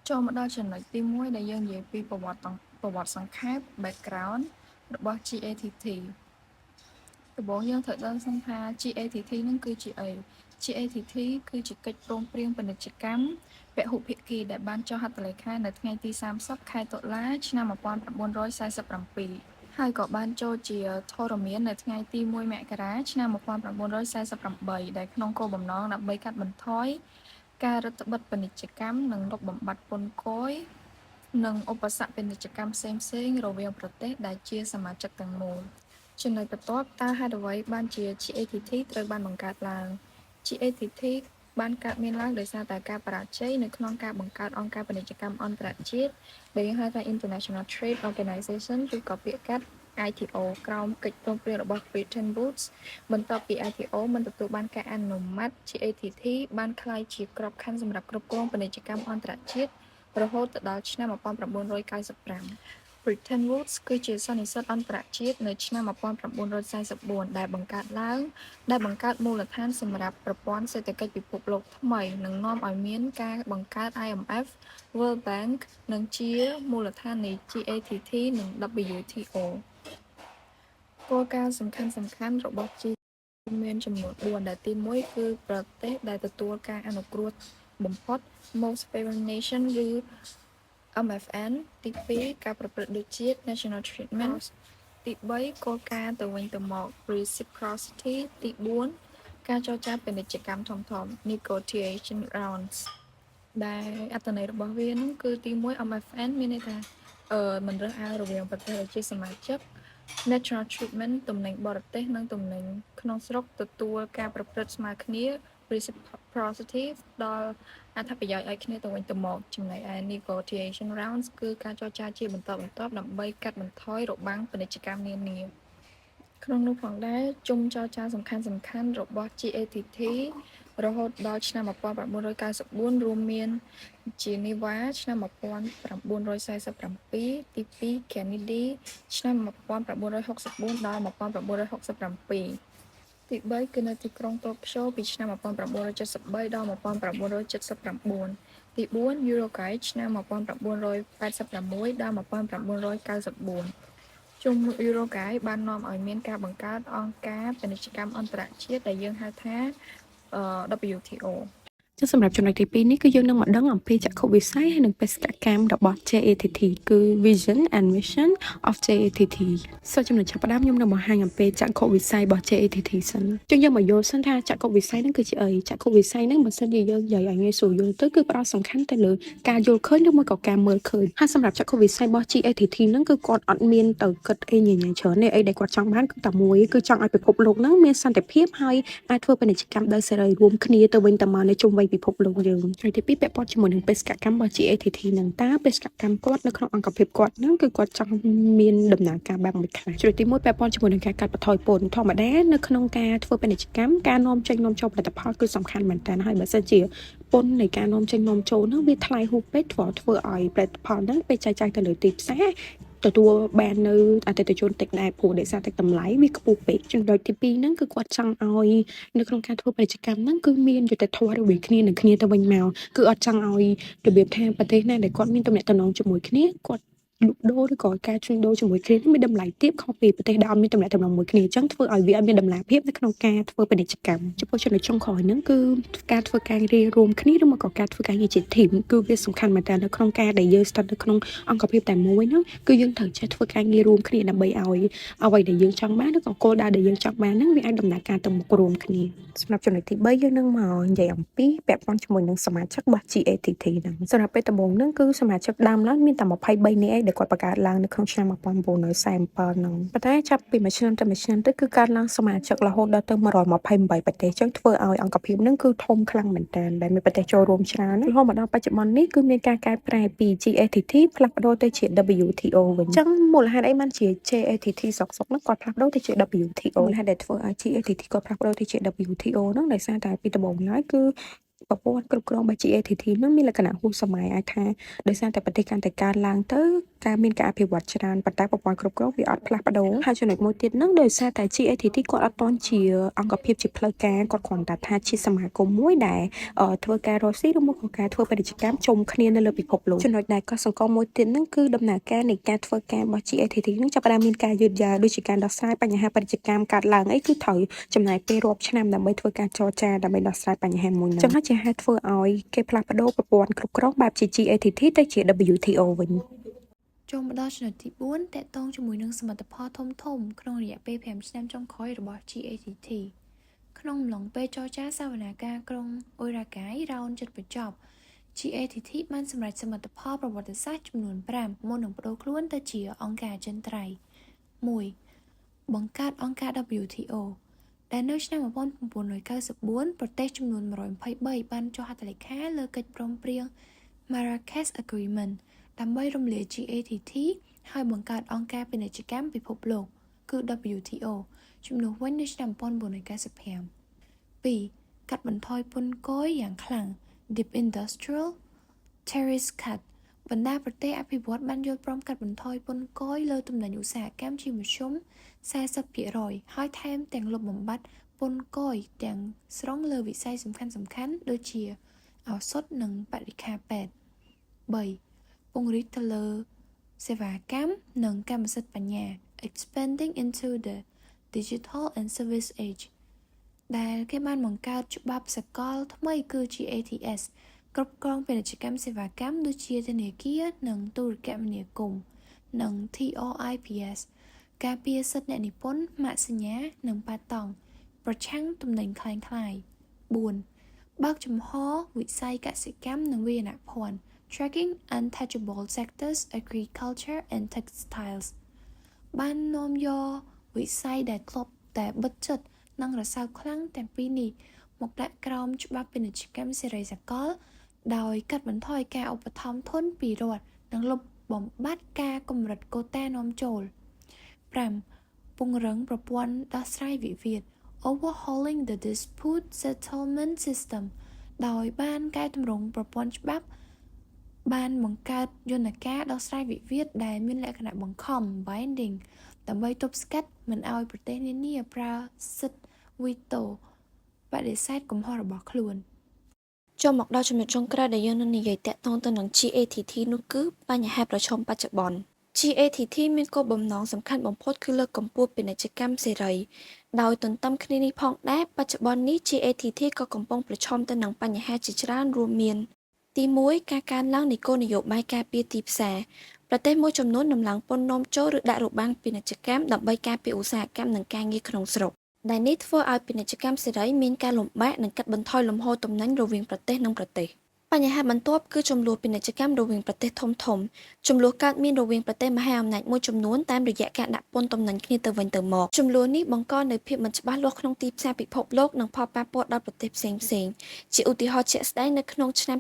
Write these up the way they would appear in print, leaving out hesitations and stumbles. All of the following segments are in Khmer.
ចូលមកដល់ចំណុចទី1ដែលយើងនិយាយពីប្រវត្តិសង្ខេប background របស់ GATT ដំបូងយើងត្រូវដឹងសិនថា GATT នឹងគឺជាអី GATT គឺជាកិច្ចព្រមព្រៀងពាណិជ្ជកម្មពហុភាគីដែលបានចុះហត្ថលេខានៅថ្ងៃទី30ខែតុលាឆ្នាំ1947ហើយក៏បានចូលជាធរមាននៅថ្ងៃទី1មករាឆ្នាំ1948ដែលក្នុងគោលបំណងដើម្បីកាត់បន្ថយការរឹតបន្តឹងពាណិជ្ជកម្មនិងលុបបំបាត់ពន្ធគយនិងឧបសគ្គពាណិជ្ជកម្មផ្សេងៗរវាងប្រទេសដែលជាសមាជិកទាំងមូលចំណុចបន្ទាប់តើហេតុអ្វីបានជា GATT ត្រូវបានបង្កើតឡើង GATT បានកើតមានឡើងដោយសារតែការបរាជ័យនៅក្នុងការបង្កើតអង្គការពាណិជ្ជកម្មអន្តរជាតិដែលយើងហៅថា International Trade Organization ឬក៏ពាក្យកាត់ ITO ក្រោមកិច្ចព្រមព្រៀងរបស់ Bretton Woods បន្ទាប់ពី ITO មិនទទួលបានការអនុម័ត GATT បានក្លាយជាក្របខ័ណ្ឌសម្រាប់គ្រប់គ្រងពាណិជ្ជកម្មអន្តរជាតិរហូតដល់ឆ្នាំ1995 Bretton Woods គឺជាសន្និសីទអន្តរជាតិនៅឆ្នាំ1944ដែលបង្កើតមូលដ្ឋានសម្រាប់ប្រព័ន្ធសេដ្ឋកិច្ចពិភពលោកថ្មីនិងនាំឲ្យមានការបង្កើត IMF World Bank និងជាមូលដ្ឋាននៃ GATT និង WTO គោលការណ៍សំខាន់របស់ GATT មានចំនួន4ដែលទី1គឺប្រទេសដែលទទួលការអនុគ្រោះបំផុត Most Favored Nation ឬ MFN ទី2ការប្រព្រឹត្តដូចជាតិ National Treatment ទី3គោលការណ៍ទៅវិញទៅមក Reciprocity ទី4ការចរចាពាណិជ្ជកម្មធំៗ Negotiation Rounds ដែលអត្ថន័យរបស់វានោះគឺទី1 MFN មានន័យថាមិនរើសអើងរវាងប្រទេសដែលជាសមាជិក Natural Treatment ទំនិញបរទេសនិងទំនិញក្នុងស្រុកទទួលការប្រព្រឹត្តស្មើគ្នា Reciprocity ដល់អត្ថប្រយោជន៍ឲ្យគ្នាទៅវិញទៅមកចំណែកឯ Negotiation Rounds គឺការចរចាជាបន្តបន្ទាប់ដើម្បីកាត់បន្ថយរបាំងពាណិជ្ជកម្មនានាក្នុងនោះផងដែរជុំចរចាសំខាន់របស់ GATT រហូតដល់ឆ្នាំ1994រួមមាន Geneva ឆ្នាំ1947ទី2 Kennedy ឆ្នាំ1964ដល់1967ទី3គឺនៅទីក្រុងតូក្យូពីឆ្នាំ1973ដល់1979ទី4 Uruguay ឆ្នាំ1986ដល់1994ជុំ Uruguay បាននាំឲ្យមានការបង្កើតអង្គការពាណិជ្ជកម្មអន្តរជាតិដែលយើងហៅថា WTO ចឹងសម្រាប់ចំណុចទី2នេះគឺយើងនឹងមកដឹងអំពីចក្ខុវិស័យហើយនិងបេសកកម្មរបស់ JATT គឺ Vision and Mission of JATT សូមចំណុចចាប់ផ្ដើមខ្ញុំនឹងបង្ហាញអំពីចក្ខុវិស័យរបស់ JATT សិនចឹងយើងមកយល់សិនថាចក្ខុវិស័យហ្នឹងគឺជាអីចក្ខុវិស័យហ្នឹងបើសិនជាយើងនិយាយឲ្យងាយស្រួលយល់ទៅគឺផ្ដោតសំខាន់ទៅលើការយល់ឃើញឬមួយក៏ការមើលឃើញហើយសម្រាប់ចក្ខុវិស័យរបស់ JATT ហ្នឹងគឺគាត់អត់មានទៅគិតអីញញច្រើនទេអីដែលគាត់ចង់បានគឺតែមួយគឺចង់ឲ្យពិភពលោកហ្នឹងមានសន្តិភាពហើយអាចធ្វើពាណិជ្ជកម្មដោយសេរីរួមគ្នាទៅវិញទៅមកនៅជុំវិញពិភពលោកយើងហើយទី2ពាក់ព័ន្ធជាមួយនឹងបេសកកម្មរបស់ GATT ហ្នឹងតើបេសកកម្មគាត់នៅក្នុងអង្គភាពគាត់ហ្នឹងគឺគាត់ចង់មានដំណើរការបែបមួយខ្លះជ្រុយទី1ពាក់ព័ន្ធជាមួយនឹងការកាត់បន្ថយពន្ធធម្មតានៅក្នុងការធ្វើពាណិជ្ជកម្មការនាំចេញនាំចូលផលិតផលគឺសំខាន់មែនតើហើយបើសិនជាពន្ធនៃការនាំចេញនាំចូលហ្នឹងវាថ្លៃហួសពេកធ្វើឲ្យផលិតផលហ្នឹងពេលចែកចាយទៅលើទីផ្សារទទួលបាននៅអតិថិជនតិចដែរព្រោះដោយសារតែតម្លៃវាខ្ពស់ពេកចំណុចទី2ហ្នឹងគឺគាត់ចង់ឲ្យនៅក្នុងការធ្វើពាណិជ្ជកម្មហ្នឹងគឺមានយុត្តិធម៌រវាងគ្នានឹងគ្នាទៅវិញមកគឺអត់ចង់ឲ្យរបៀបថាប្រទេសណាដែលគាត់មានទំនាក់ទំនងជាមួយគ្នាគាត់លក់ដូរឬក៏ការជួញដូរជាមួយគ្នាមានតម្លៃទាបខុសពីប្រទេសដែលអត់មានទំនាក់ទំនងមួយគ្នាអញ្ចឹងធ្វើឲ្យវាអត់មានតម្លាភាពនៅក្នុងការធ្វើពាណិជ្ជកម្មចំពោះចំណុចចុងក្រោយហ្នឹងគឺការធ្វើការងាររួមគ្នាឬមកក៏ការធ្វើការងារជាធីមគឺវាសំខាន់មែនតើនៅក្នុងការដែលយើងស្ថិតនៅក្នុងអង្គភាពតែមួយហ្នឹងគឺយើងត្រូវចេះធ្វើការងាររួមគ្នាដើម្បីឲ្យអ្វីដែលយើងចង់បានឬក៏គោលដៅដែលយើងចង់បានហ្នឹងវាអាចដំណើរការទៅមុខរួមគ្នាសម្រាប់ចំណុចទី3យើងនឹងមកនិយាយអំពីពាក់ព័ន្ធជាមួយនឹងសមាជិករបស់ GATT ហ្នឹងសម្រាប់ពេលដំបូងហ្នឹងគឺសមាជិកដើមឡើយមានតែ23នាក់ឯងដែលគាត់បង្កើតឡើងនៅក្នុងឆ្នាំ1947ហ្នឹងប៉ុន្តែចាប់ពីមួយឆ្នាំទៅមួយឆ្នាំទៅគឺកើតឡើងសមាជិករហូតដល់ទៅ128ប្រទេសអញ្ចឹងធ្វើឲ្យអង្គភាពហ្នឹងគឺធំខ្លាំងមែនតើដែលមានប្រទេសចូលរួមច្រើនរហូតមកដល់បច្ចុប្បន្ននេះគឺមានការកែប្រែពី GATT ផ្លាស់ប្ដូរទៅជា WTO វិញអញ្ចឹងមូលហេតុអីបានជា JATT សុកហ្នឹងគាត់ផ្លាស់ប្ដូរទៅជា WTO មូលហេតុដែលធ្វើឲ្យ GATT គាត់ផ្លាស់ប្ដូរទៅជា WTO ហ្នឹងដោយសារតែពីដំបូងឡើយគឺប្រព័ន្ធគ្រប់គ្រងរបស់ GATT ហ្នឹងមានលក្ខណៈហួសសម័យអាចថាដោយសារតែប្រទេសកាន់តែកើនឡើងទៅ ការមានការអភិវឌ្ឍច្រើនប៉ុន្តែប្រព័ន្ធគ្រប់គ្រងវាអត់ផ្លាស់ប្ដូរហើយចំណុចមួយទៀតហ្នឹងដោយសារតែ GATT គាត់អត់ទាន់ជាអង្គភាពជាផ្លូវការគាត់គ្រាន់តែថាជាសមាគមមួយដែលធ្វើការរកស៊ីឬមកក៏ការធ្វើពាណិជ្ជកម្មជុំគ្នានៅលើពិភពលោកចំណុចដែលក៏សង្កត់មួយទៀតហ្នឹងគឺដំណើរការនៃការធ្វើការរបស់ GATT ហ្នឹងចាប់ផ្ដើមមានការយឺតយ៉ាវដូចជាការដោះស្រាយបញ្ហាពាណិជ្ជកម្មកើតឡើងអីគឺត្រូវចំណាយពេលរាប់ឆ្នាំដើម្បីធ្វើការចរចាដើម្បីដោះស្រាយបញ្ហាមួយហ្នឹងចំណុចជាហេតុធ្វើឲ្យគេផ្លាស់ប្ដូរប្រព័ន្ធគ្រប់គ្រងបែបជា GATT ទៅជា WTO វិញ ចូលមកដល់ចំណុចទី4តកតងជាមួយនឹងសមិទ្ធផលធំៗក្នុងរយៈពេល5ឆ្នាំចុងក្រោយរបស់ GATT ក្នុងអំឡុងពេលចរចាសវនាការក្រុងអ៊ុយរ៉ាកាយរ៉ោនជិតបញ្ចប់ GATT បានសម្រេចសមិទ្ធផលប្រវត្តិសាស្ត្រចំនួន5មុននឹងបដូរខ្លួនទៅជាអង្គការអចិន្ត្រៃយ៍ 1. បង្កើតអង្គការ WTO ដែលនៅឆ្នាំ1994ប្រទេសចំនួន123បានចុះហត្ថលេខាលើកិច្ចព្រមព្រៀង Marrakesh Agreement ដើម្បីរំលាយ GATT ហើយបង្កើតអង្គការពាណិជ្ជកម្មពិភពលោកគឺ WTO ជំនួសវិញនៅឆ្នាំ1995 2. កាត់បន្ថយពន្ធគយយ៉ាងខ្លាំង Deep Industrial Tariff Cut បណ្ដាប្រទេសអភិវឌ្ឍបានយល់ព្រមកាត់បន្ថយពន្ធគយលើទំនិញឧស្សាហកម្មជាមធ្យម 40% ហើយថែមទាំងលុបបំបាត់ពន្ធគយទាំងស្រុងលើវិស័យសំខាន់ៗដូចជាឱសថនិងបរិក្ខារពេទ្យ 3. ពង្រីកទៅលើសេវាកម្មនិងកម្មសិទ្ធិបញ្ញា Expanding into the Digital and Service Age ដែលគេបានបង្កើតច្បាប់សកលថ្មីគឺ GATS គ្រប់គ្រងពាណិជ្ជកម្មសេវាកម្មដូចជាធនាគារនិងទូរគមនាគមន៍និង TRIPS ការពារសិទ្ធិអ្នកនិពន្ធម៉ាកសញ្ញានិងប៉ាតង់ប្រឆាំងទំនិញក្លែងក្លាយ 4. បើកចំហវិស័យកសិកម្មនិងវាយនភ័ណ្ឌ Tracking Untouchable Sectors Agriculture and Textiles បាននាំយកវិស័យដែលធ្លាប់តែបិទជិតនិងរសើបខ្លាំងទាំងពីរនេះមកដាក់ក្រោមច្បាប់ពាណិជ្ជកម្មសេរីសកលដោយកាត់បន្ថយការឧបត្ថម្ភធនពីរដ្ឋនិងលុបបំបាត់ការកម្រិតកូតានាំចូល 5. ពង្រឹងប្រព័ន្ធដោះស្រាយវិវាទ Overhauling the Dispute Settlement System ដោយបានកែតម្រង់ប្រព័ន្ធច្បាប់បានបង្កើតយន្តការដោះស្រាយវិវាទដែលមានលក្ខណៈបង្ខំ binding ដើម្បីទប់ស្កាត់មិនឲ្យប្រទេសនានាប្រើសិទ្ធិ veto បដិសេធកំហុសរបស់ខ្លួនចូលមកដល់ចំណុចចុងក្រោយដែលយើងនឹងនិយាយតាក់ទងទៅនឹង GATT នោះគឺបញ្ហាប្រឈមបច្ចុប្បន្ន GATT មានគោលបំណងសំខាន់បំផុតគឺលើកកម្ពស់ពាណិជ្ជកម្មសេរីដោយទន្ទឹមគ្នានេះផងដែរបច្ចុប្បន្ននេះ GATT ក៏កំពុងប្រឈមទៅនឹងបញ្ហាជាច្រើនរួមមានទី1ការកើនឡើងនៃគោលនយោបាយការពារទីផ្សារប្រទេសមួយចំនួនដំឡើងពន្ធនាំចូលឬដាក់របាំងពាណិជ្ជកម្មដើម្បីការពារឧស្សាហកម្មនិងការងារក្នុងស្រុកដែលនេះធ្វើឲ្យពាណិជ្ជកម្មសេរីមានការលំបាកនិងកាត់បន្ថយលំហូរទំនិញរវាងប្រទេសនិងប្រទេសបញ្ហាបន្ទាប់គឺចំនួនពាណិជ្ជកម្មរវាងប្រទេសធំៗចំនួនកើតមានរវាងប្រទេសមហាអំណាចមួយចំនួនតាមរយៈការដាក់ពន្ធទំនិញគ្នាទៅវិញទៅមកចំនួននេះបង្កនូវភាពមិនច្បាស់លាស់ក្នុងទីផ្សារពិភពលោកនិងផលប៉ះពាល់ដល់ប្រទេសផ្សេងៗជាឧទាហរណ៍ជាក់ស្ដែងនៅក្នុងឆ្នាំ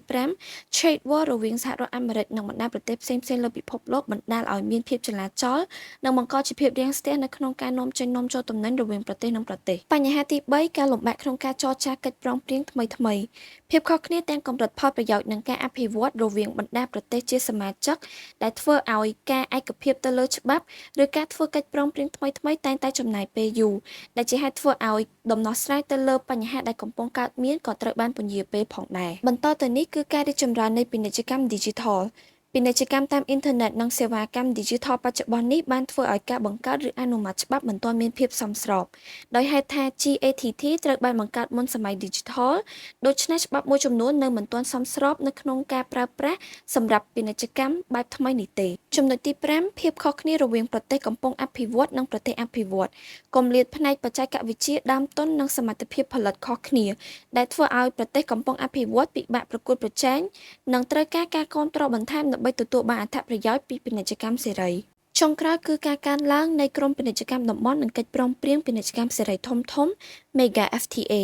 2025 Trade War រវាងសហរដ្ឋអាមេរិកនិងបណ្ដាប្រទេសផ្សេងៗលើពិភពលោកបណ្ដាលឲ្យមានភាពចលាចលនិងបង្កជាភាពរាំងស្ទះនៅក្នុងការនាំចេញនាំចូលទំនិញរវាងប្រទេសនិងប្រទេសបញ្ហាទី3ការលំបាកក្នុងការចរចាកិច្ចព្រមព្រៀងថ្មីៗភាពខុសគ្នាទាំងកម្រិតផលប្រយោជន៍និងការអភិវឌ្ឍរវាងបណ្ដាប្រទេសជាសមាជិកដែលធ្វើឲ្យការឯកភាពទៅលើច្បាប់ឬការធ្វើកិច្ចព្រមព្រៀងថ្មីៗតែងតែចំណាយពេលយូរដែលជាហេតុធ្វើឲ្យដំណោះស្រាយទៅលើបញ្ហាដែលកំពុងកើតមានក៏ត្រូវបានពន្យាពេលផងដែរបន្តទៅនេះគឺការរីកចម្រើននៃពាណិជ្ជកម្ម Digital ពាណិជ្ជកម្មតាមអ៊ីនធឺណិតនិងសេវាកម្ម Digital បច្ចុប្បន្ននេះបានធ្វើឲ្យការបង្កើតឬអនុម័តច្បាប់មិនទាន់មានភាពសមស្របដោយហេតុថា GATT ត្រូវបានបង្កើតមុនសម័យ Digital ដូច្នេះច្បាប់មួយចំនួននៅមិនទាន់សមស្របនៅក្នុងការប្រើប្រាស់សម្រាប់ពាណិជ្ជកម្មបែបថ្មីនេះទេចំណុចទី5ភាពខុសគ្នារវាងប្រទេសកំពុងអភិវឌ្ឍនិងប្រទេសអភិវឌ្ឍគម្លាតផ្នែកបច្ចេកវិទ្យាដើមទុននិងសមត្ថភាពផលិតខុសគ្នាដែលធ្វើឲ្យប្រទេសកំពុងអភិវឌ្ឍពិបាកប្រកួតប្រជែងនិងត្រូវការការគាំទ្របន្ថែមដើម្បីទទួលបានអត្ថប្រយោជន៍ពីពាណិជ្ជកម្មសេរីចុងក្រោយគឺការកើនឡើងនៃក្រុមពាណិជ្ជកម្មតំបន់និងកិច្ចព្រមព្រៀងពាណិជ្ជកម្មសេរីធំៗ Mega FTA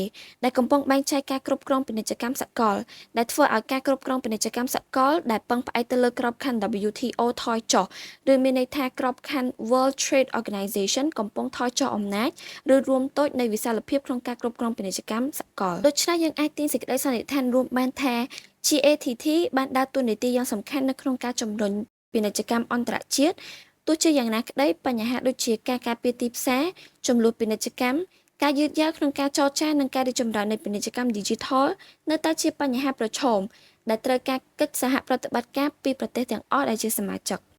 ដែលកំពុងបែងចែកការគ្រប់គ្រងពាណិជ្ជកម្មសកលដែលធ្វើឲ្យការគ្រប់គ្រងពាណិជ្ជកម្មសកលដែលពឹងផ្អែកទៅលើក្របខ័ណ្ឌ WTO ថយចុះឬមានន័យថាក្របខ័ណ្ឌ World Trade Organization កំពុងថយចុះអំណាចឬរួមតូចនៃវិសាលភាពក្នុងការគ្រប់គ្រងពាណិជ្ជកម្មសកលដូច្នេះយើងអាចទាញសេចក្តីសន្និដ្ឋានរួមបានថា GATT បានដើរតួនាទីយ៉ាងសំខាន់នៅក្នុងការជំរុញ ពាណិជ្ជកម្មអន្តរជាតិទោះជាយ៉ាងណាក្តីបញ្ហាដូចជាការការពារទីផ្សារចំនួនពាណិជ្ជកម្មការយឺតយ៉ាវក្នុងការចរចានិងការរីកចម្រើននៃពាណិជ្ជកម្ម Digital នៅតែជាបញ្ហាប្រឈមដែលត្រូវការកិច្ចសហប្រតិបត្តិការពីប្រទេសទាំងអស់ដែលជាសមាជិក។